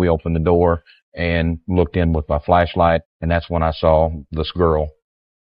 we opened the door and looked in with my flashlight, and that's when I saw this girl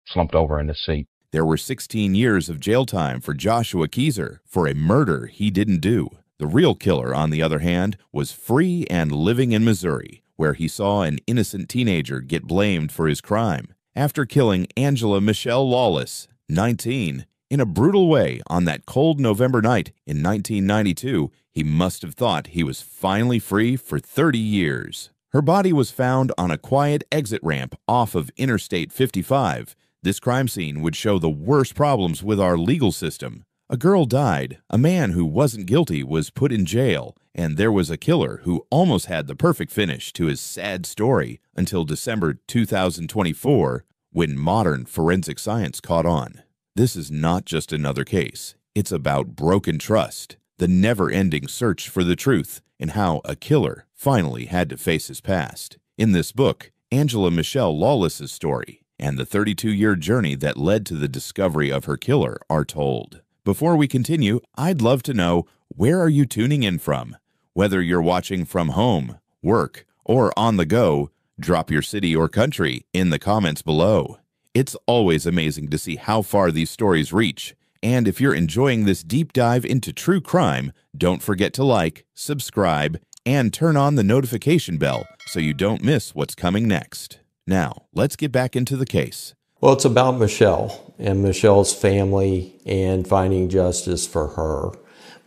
slumped over in the seat. There were 16 years of jail time for Joshua Keyser for a murder he didn't do. The real killer, on the other hand, was free and living in Missouri, where he saw an innocent teenager get blamed for his crime. After killing Angela Michelle Lawless, 19, in a brutal way on that cold November night in 1992, he must have thought he was finally free for 30 years. Her body was found on a quiet exit ramp off of Interstate 55. This crime scene would show the worst problems with our legal system. A girl died, a man who wasn't guilty was put in jail, and there was a killer who almost had the perfect finish to his sad story until December 2024, when modern forensic science caught on. This is not just another case. It's about broken trust, the never-ending search for the truth, and how a killer finally had to face his past. In this book, Angela Michelle Lawless's story and the 32-year journey that led to the discovery of her killer are told. Before we continue, I'd love to know, where are you tuning in from? Whether you're watching from home, work, or on the go, drop your city or country in the comments below. It's always amazing to see how far these stories reach. And if you're enjoying this deep dive into true crime, don't forget to like, subscribe, and turn on the notification bell so you don't miss what's coming next. Now, let's get back into the case. Well, it's about Michelle and Michelle's family and finding justice for her.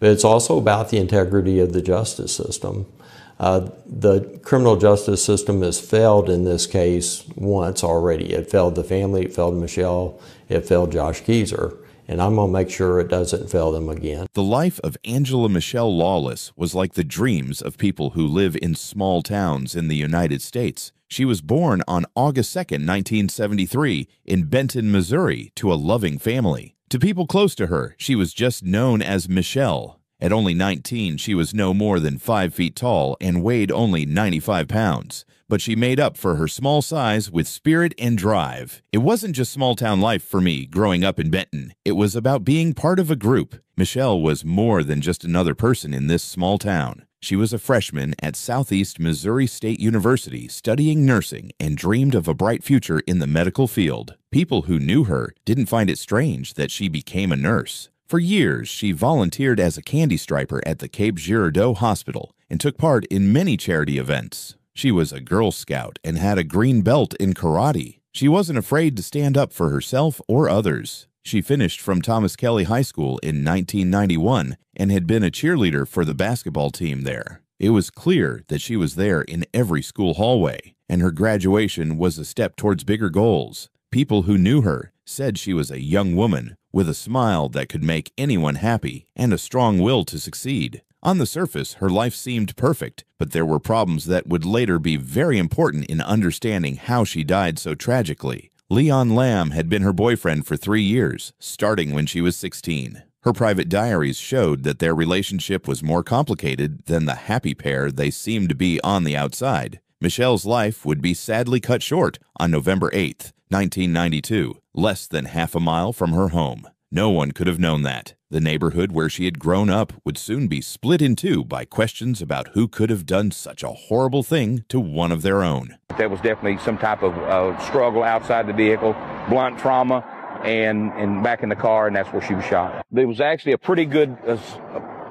But it's also about the integrity of the justice system. The criminal justice system has failed in this case once already. It failed the family, it failed Michelle, it failed Josh Keyser. And I'm going to make sure it doesn't fail them again. The life of Angela Michelle Lawless was like the dreams of people who live in small towns in the United States. She was born on August 2nd, 1973, in Benton, Missouri, to a loving family. To people close to her, she was just known as Michelle. At only 19, she was no more than 5 feet tall and weighed only 95 pounds. But she made up for her small size with spirit and drive. It wasn't just small-town life for me growing up in Benton. It was about being part of a group. Michelle was more than just another person in this small town. She was a freshman at Southeast Missouri State University studying nursing and dreamed of a bright future in the medical field. People who knew her didn't find it strange that she became a nurse. For years, she volunteered as a candy striper at the Cape Girardeau Hospital and took part in many charity events. She was a Girl Scout and had a green belt in karate. She wasn't afraid to stand up for herself or others. She finished from Thomas Kelly High School in 1991 and had been a cheerleader for the basketball team there. It was clear that she was there in every school hallway, and her graduation was a step towards bigger goals. People who knew her said she was a young woman with a smile that could make anyone happy and a strong will to succeed. On the surface, her life seemed perfect, but there were problems that would later be very important in understanding how she died so tragically. Leon Lamb had been her boyfriend for 3 years, starting when she was 16. Her private diaries showed that their relationship was more complicated than the happy pair they seemed to be on the outside. Michelle's life would be sadly cut short on November 8th, 1992, less than half a mile from her home. No one could have known that. The neighborhood where she had grown up would soon be split in two by questions about who could have done such a horrible thing to one of their own. There was definitely some type of struggle outside the vehicle, blunt trauma, and back in the car, and that's where she was shot. There was actually a pretty good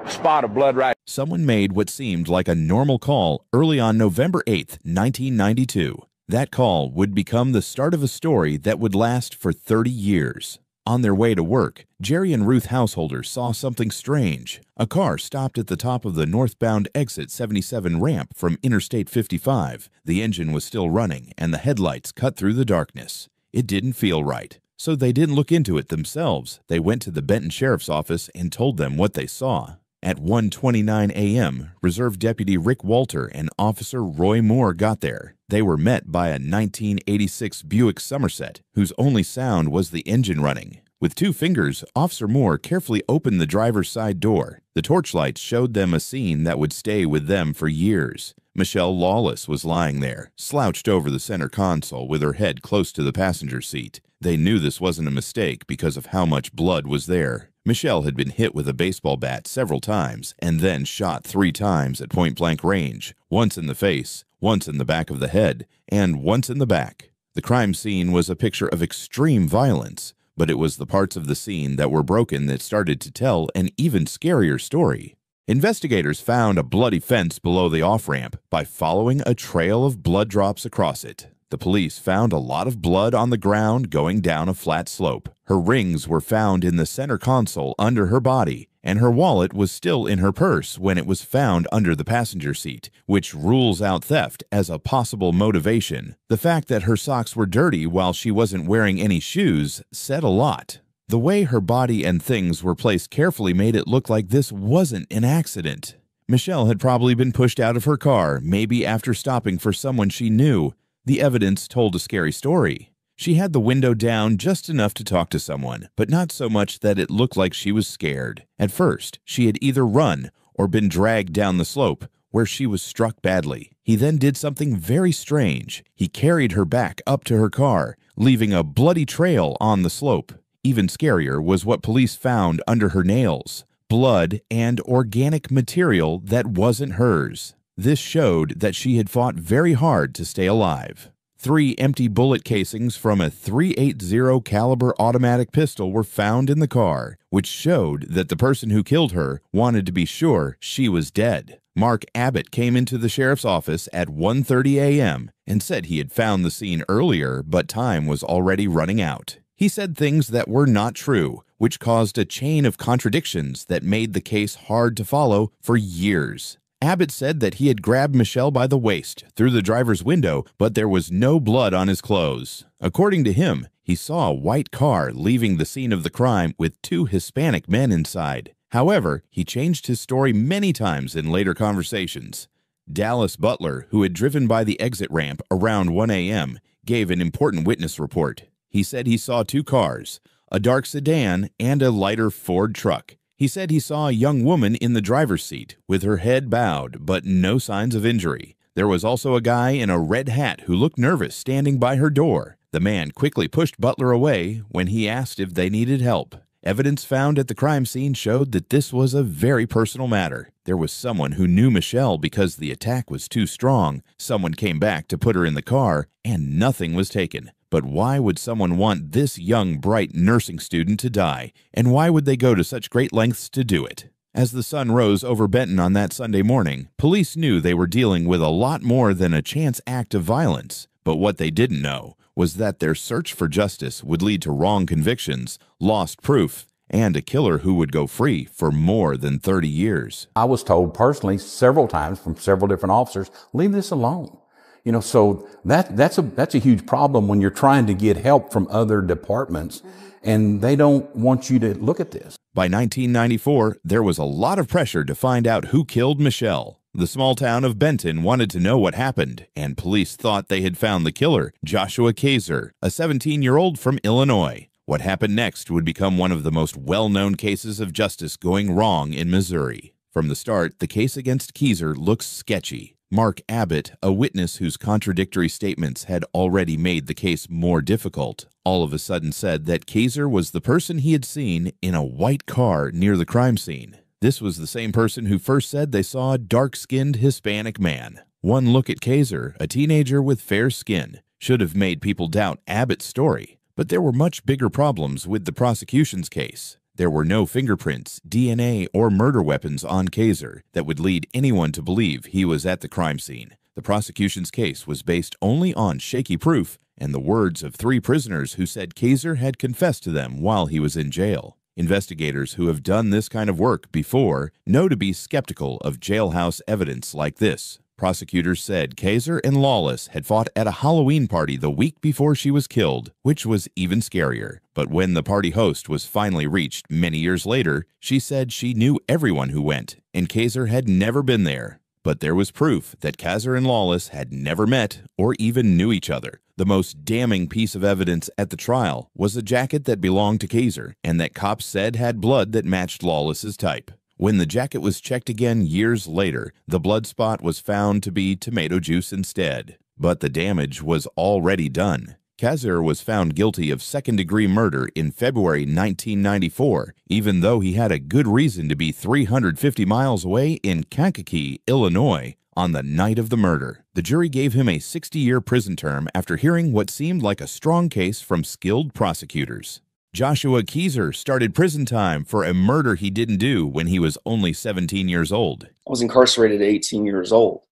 spot of blood right. Someone made what seemed like a normal call early on November 8th, 1992. That call would become the start of a story that would last for 30 years. On their way to work, Jerry and Ruth Householder saw something strange. A car stopped at the top of the northbound exit 77 ramp from Interstate 55. The engine was still running, and the headlights cut through the darkness. It didn't feel right, so they didn't look into it themselves. They went to the Benton Sheriff's Office and told them what they saw. At 1:29 a.m., Reserve Deputy Rick Walter and Officer Roy Moore got there. They were met by a 1986 Buick Somerset, whose only sound was the engine running. With 2 fingers, Officer Moore carefully opened the driver's side door. The torchlights showed them a scene that would stay with them for years. Michelle Lawless was lying there, slouched over the center console with her head close to the passenger seat. They knew this wasn't a mistake because of how much blood was there. Michelle had been hit with a baseball bat several times and then shot 3 times at point-blank range, once in the face, once in the back of the head, and once in the back. The crime scene was a picture of extreme violence, but it was the parts of the scene that were broken that started to tell an even scarier story. Investigators found a bloody fence below the off-ramp by following a trail of blood drops across it. The police found a lot of blood on the ground going down a flat slope. Her rings were found in the center console under her body, and her wallet was still in her purse when it was found under the passenger seat, which rules out theft as a possible motivation. The fact that her socks were dirty while she wasn't wearing any shoes said a lot. The way her body and things were placed carefully made it look like this wasn't an accident. Michelle had probably been pushed out of her car, maybe after stopping for someone she knew. The evidence told a scary story. She had the window down just enough to talk to someone, but not so much that it looked like she was scared. At first, she had either run or been dragged down the slope, where she was struck badly. He then did something very strange. He carried her back up to her car, leaving a bloody trail on the slope. Even scarier was what police found under her nails: blood and organic material that wasn't hers. This showed that she had fought very hard to stay alive. 3 empty bullet casings from a .380 caliber automatic pistol were found in the car, which showed that the person who killed her wanted to be sure she was dead. Mark Abbott came into the sheriff's office at 1:30 a.m. and said he had found the scene earlier, but time was already running out. He said things that were not true, which caused a chain of contradictions that made the case hard to follow for years. Abbott said that he had grabbed Michelle by the waist through the driver's window, but there was no blood on his clothes. According to him, he saw a white car leaving the scene of the crime with 2 Hispanic men inside. However, he changed his story many times in later conversations. Dallas Butler, who had driven by the exit ramp around 1 a.m., gave an important witness report. He said he saw 2 cars, a dark sedan and a lighter Ford truck. He said he saw a young woman in the driver's seat with her head bowed, but no signs of injury. There was also a guy in a red hat who looked nervous standing by her door. The man quickly pushed Butler away when he asked if they needed help. Evidence found at the crime scene showed that this was a very personal matter. There was someone who knew Michelle because the attack was too strong. Someone came back to put her in the car, and nothing was taken. But why would someone want this young, bright nursing student to die, and why would they go to such great lengths to do it? As the sun rose over Benton on that Sunday morning, police knew they were dealing with a lot more than a chance act of violence. But what they didn't know was that their search for justice would lead to wrong convictions, lost proof, and a killer who would go free for more than 30 years. I was told personally several times from several different officers, leave this alone. You know, so that's a huge problem when you're trying to get help from other departments and they don't want you to look at this. By 1994, there was a lot of pressure to find out who killed Michelle. The small town of Benton wanted to know what happened, and police thought they had found the killer, Joshua Kaiser, a 17-year-old from Illinois. What happened next would become one of the most well-known cases of justice going wrong in Missouri. From the start, the case against Kaiser looks sketchy. Mark Abbott, a witness whose contradictory statements had already made the case more difficult, all of a sudden said that Kaiser was the person he had seen in a white car near the crime scene. This was the same person who first said they saw a dark-skinned Hispanic man. One look at Kaiser, a teenager with fair skin, should have made people doubt Abbott's story. But there were much bigger problems with the prosecution's case. There were no fingerprints, DNA, or murder weapons on Kaiser that would lead anyone to believe he was at the crime scene. The prosecution's case was based only on shaky proof and the words of 3 prisoners who said Kaiser had confessed to them while he was in jail. Investigators who have done this kind of work before know to be skeptical of jailhouse evidence like this. Prosecutors said Kaiser and Lawless had fought at a Halloween party the week before she was killed, which was even scarier. But when the party host was finally reached many years later, she said she knew everyone who went, and Kaiser had never been there. But there was proof that Kaiser and Lawless had never met or even knew each other. The most damning piece of evidence at the trial was a jacket that belonged to Kaiser and that cops said had blood that matched Lawless's type. When the jacket was checked again years later, the blood spot was found to be tomato juice instead. But the damage was already done. Kaiser was found guilty of second-degree murder in February 1994, even though he had a good reason to be 350 miles away in Kankakee, Illinois, on the night of the murder. The jury gave him a 60-year prison term after hearing what seemed like a strong case from skilled prosecutors. Joshua Keyser started prison time for a murder he didn't do when he was only 17 years old. I was incarcerated at 18 years old.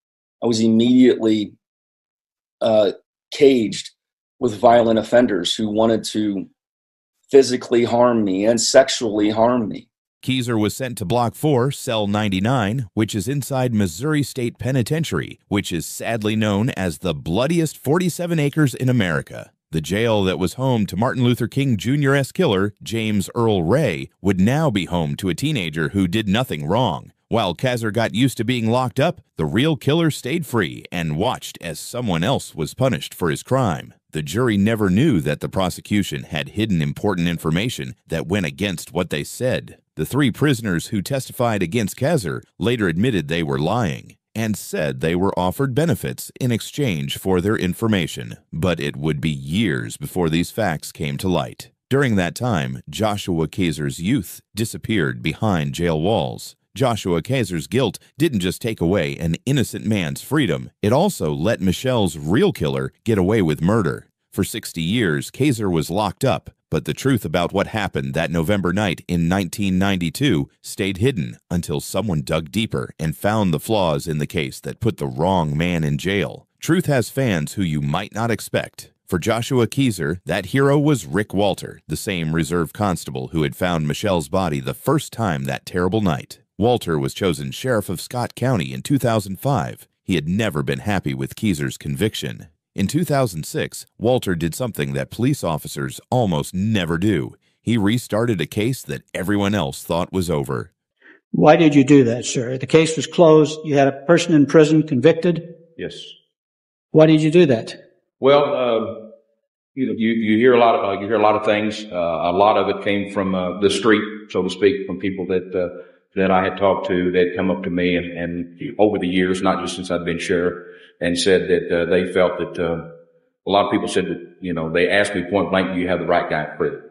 I was immediately caged with violent offenders who wanted to physically harm me and sexually harm me. Keyser was sent to Block 4, Cell 99, which is inside Missouri State Penitentiary, which is sadly known as the bloodiest 47 acres in America. The jail that was home to Martin Luther King Jr.'s killer, James Earl Ray, would now be home to a teenager who did nothing wrong. While Kaiser got used to being locked up, the real killer stayed free and watched as someone else was punished for his crime. The jury never knew that the prosecution had hidden important information that went against what they said. The three prisoners who testified against Kaiser later admitted they were lying and said they were offered benefits in exchange for their information, but it would be years before these facts came to light. During that time, Joshua Keyser's youth disappeared behind jail walls. Joshua Keyser's guilt didn't just take away an innocent man's freedom, it also let Michelle's real killer get away with murder. For 60 years, Keyser was locked up, but the truth about what happened that November night in 1992 stayed hidden until someone dug deeper and found the flaws in the case that put the wrong man in jail. Truth has fans who you might not expect. For Joshua Keyser, that hero was Rick Walter, the same reserve constable who had found Michelle's body the first time that terrible night. Walter was chosen sheriff of Scott County in 2005. He had never been happy with Keyser's conviction. In 2006, Walter did something that police officers almost never do. He restarted a case that everyone else thought was over. Why did you do that, sir? The case was closed. You had a person in prison convicted. Yes. Why did you do that? Well, you hear a lot of things. A lot of it came from the street, so to speak, from people that I had talked to that come up to me and over the years, not just since I've been sheriff, and said that they felt that a lot of people said that, they asked me point blank, do you have the right guy in prison?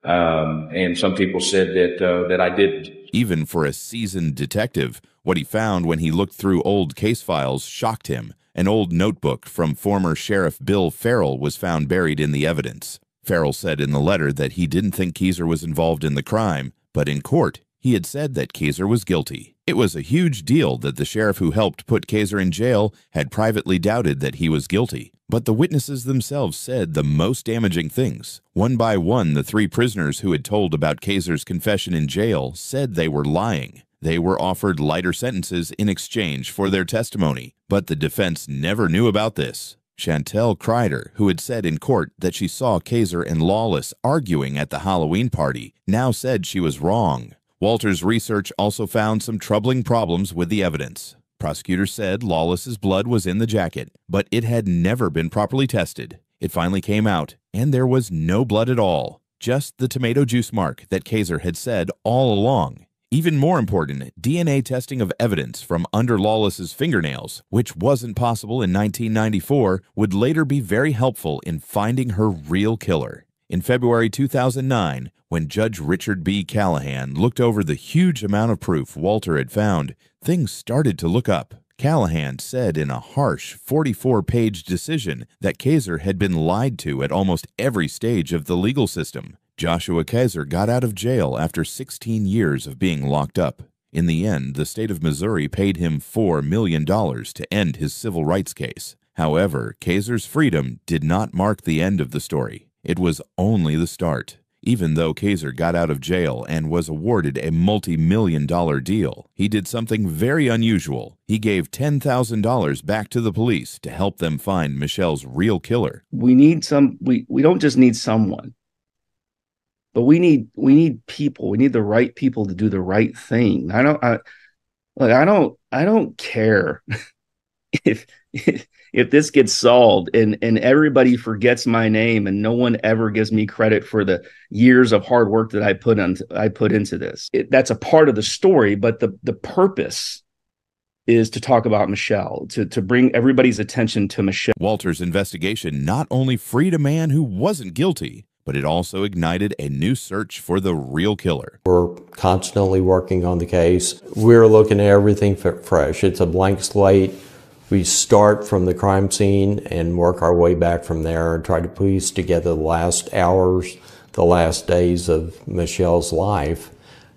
And some people said that I didn't. Even for a seasoned detective, what he found when he looked through old case files shocked him. An old notebook from former Sheriff Bill Farrell was found buried in the evidence. Farrell said in the letter that he didn't think Keyser was involved in the crime, but in court, he had said that Keyser was guilty. It was a huge deal that the sheriff who helped put Keyser in jail had privately doubted that he was guilty. But the witnesses themselves said the most damaging things. One by one, the three prisoners who had told about Keyser's confession in jail said they were lying. They were offered lighter sentences in exchange for their testimony, but the defense never knew about this. Chantel Kreider, who had said in court that she saw Keyser and Lawless arguing at the Halloween party, now said she was wrong. Walter's research also found some troubling problems with the evidence. Prosecutors said Lawless's blood was in the jacket, but it had never been properly tested. It finally came out, and there was no blood at all, just the tomato juice mark that Keyser had said all along. Even more important, DNA testing of evidence from under Lawless's fingernails, which wasn't possible in 1994, would later be very helpful in finding her real killer. In February 2009, when Judge Richard B. Callahan looked over the huge amount of proof Walter had found, things started to look up. Callahan said in a harsh 44-page decision that Keyser had been lied to at almost every stage of the legal system. Joshua Keyser got out of jail after 16 years of being locked up. In the end, the state of Missouri paid him $4 million to end his civil rights case. However, Keyser's freedom did not mark the end of the story. It was only the start. Even though Keyser got out of jail and was awarded a multi-million-dollar deal, he did something very unusual. He gave $10,000 back to the police to help them find Michelle's real killer. We don't just need someone, but we need people. We need the right people to do the right thing. I don't care if this gets solved and everybody forgets my name and no one ever gives me credit for the years of hard work that I put into this. That's a part of the story, but the purpose is to talk about Michelle, to bring everybody's attention to Michelle. Walter's investigation not only freed a man who wasn't guilty, but it also ignited a new search for the real killer. We're constantly working on the case. We're looking at everything fresh. It's a blank slate. We start from the crime scene and work our way back from there and try to piece together the last hours, the last days of Michelle's life,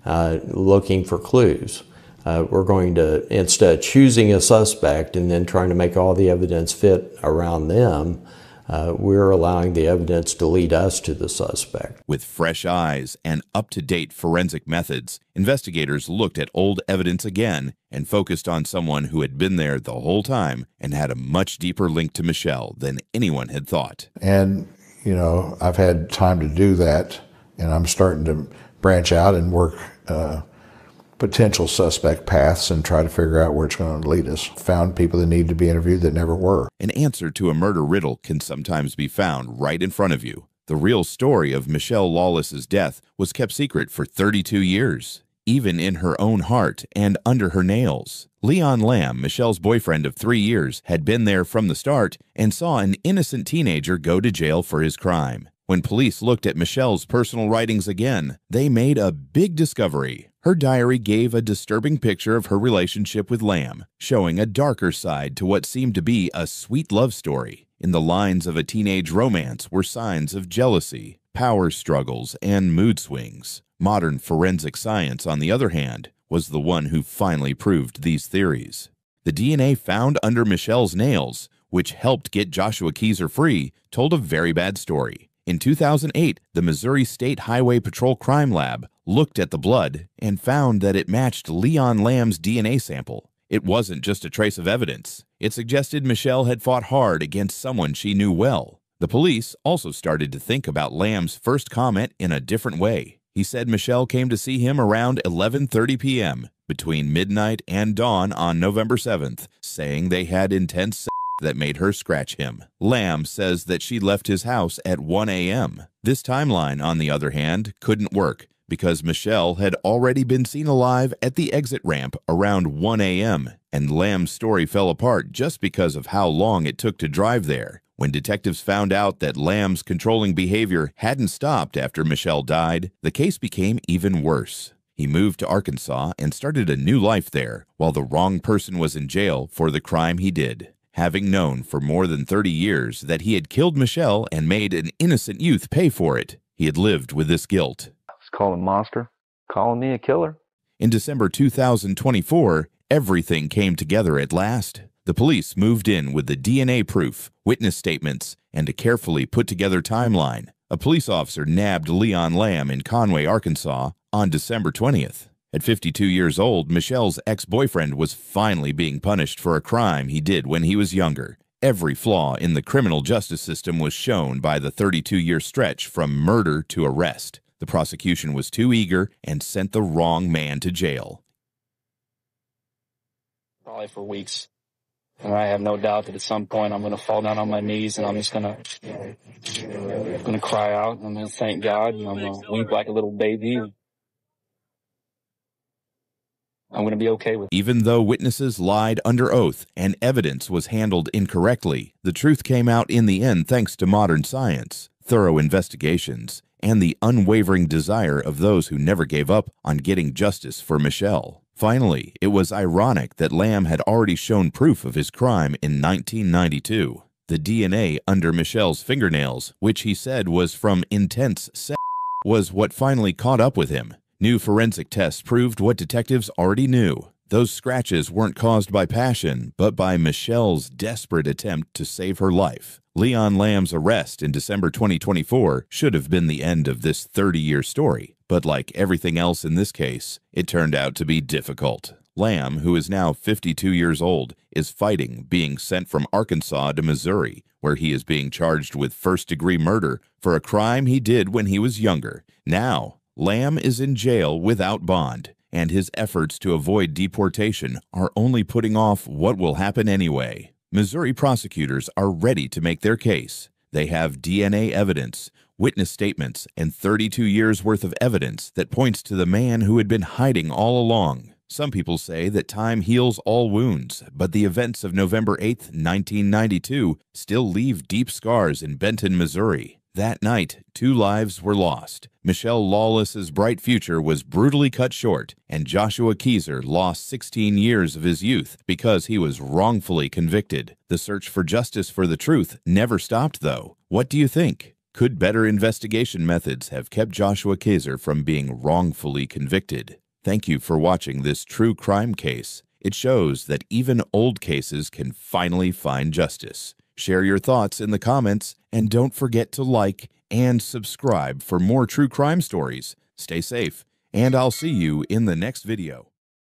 looking for clues. We're going to, instead of choosing a suspect and then trying to make all the evidence fit around them, we're allowing the evidence to lead us to the suspect. With fresh eyes and up-to-date forensic methods, investigators looked at old evidence again and focused on someone who had been there the whole time and had a much deeper link to Michelle than anyone had thought. And, you know, I've had time to do that, and I'm starting to branch out and work potential suspect paths and try to figure out where it's going to lead us. Found people that need to be interviewed that never were. An answer to a murder riddle can sometimes be found right in front of you. The real story of Michelle Lawless's death was kept secret for 32 years, even in her own heart and under her nails. Leon Lamb, Michelle's boyfriend of 3 years, had been there from the start and saw an innocent teenager go to jail for his crime. When police looked at Michelle's personal writings again, they made a big discovery. Her diary gave a disturbing picture of her relationship with Lamb, showing a darker side to what seemed to be a sweet love story. In the lines of a teenage romance were signs of jealousy, power struggles, and mood swings. Modern forensic science, on the other hand, was the one who finally proved these theories. The DNA found under Michelle's nails, which helped get Joshua Keezer free, told a very bad story. In 2008, the Missouri State Highway Patrol Crime Lab looked at the blood and found that it matched Leon Lamb's DNA sample. It wasn't just a trace of evidence. It suggested Michelle had fought hard against someone she knew well. The police also started to think about Lamb's first comment in a different way. He said Michelle came to see him around 11:30 p.m., between midnight and dawn on November 7th, saying they had intense sex that made her scratch him. Lamb says that she left his house at 1 a.m. This timeline, on the other hand, couldn't work because Michelle had already been seen alive at the exit ramp around 1 a.m., and Lamb's story fell apart just because of how long it took to drive there. When detectives found out that Lamb's controlling behavior hadn't stopped after Michelle died, the case became even worse. He moved to Arkansas and started a new life there, while the wrong person was in jail for the crime he did. Having known for more than 30 years that he had killed Michelle and made an innocent youth pay for it, he had lived with this guilt. I was called a monster, calling me a killer. In December 2024, everything came together at last. The police moved in with the DNA proof, witness statements, and a carefully put-together timeline. A police officer nabbed Leon Lamb in Conway, Arkansas, on December 20th. At 52 years old, Michelle's ex-boyfriend was finally being punished for a crime he did when he was younger. Every flaw in the criminal justice system was shown by the 32-year stretch from murder to arrest. The prosecution was too eager and sent the wrong man to jail. Probably for weeks. And I have no doubt that at some point I'm going to fall down on my knees and I'm just going to cry out. I'm going to thank God and I'm going to weep like a little baby. I'm going to be okay with it. Even though witnesses lied under oath and evidence was handled incorrectly, the truth came out in the end thanks to modern science, thorough investigations, and the unwavering desire of those who never gave up on getting justice for Michelle. Finally, it was ironic that Lamb had already shown proof of his crime in 1992. The DNA under Michelle's fingernails, which he said was from intense sex, was what finally caught up with him. New forensic tests proved what detectives already knew. Those scratches weren't caused by passion, but by Michelle's desperate attempt to save her life. Leon Lamb's arrest in December 2024 should have been the end of this 30-year story. But like everything else in this case, it turned out to be difficult. Lamb, who is now 52 years old, is fighting being sent from Arkansas to Missouri, where he is being charged with first-degree murder for a crime he did when he was younger. Now, Lamb is in jail without bond, and his efforts to avoid deportation are only putting off what will happen anyway. Missouri prosecutors are ready to make their case. They have DNA evidence, witness statements, and 32 years' worth of evidence that points to the man who had been hiding all along. Some people say that time heals all wounds, but the events of November 8, 1992 still leave deep scars in Benton, Missouri. That night, 2 lives were lost. Michelle Lawless's bright future was brutally cut short, and Joshua Keyser lost 16 years of his youth because he was wrongfully convicted. The search for justice for the truth never stopped, though. What do you think? Could better investigation methods have kept Joshua Keyser from being wrongfully convicted? Thank you for watching this true crime case. It shows that even old cases can finally find justice. Share your thoughts in the comments, and don't forget to like and subscribe for more true crime stories. Stay safe, and I'll see you in the next video.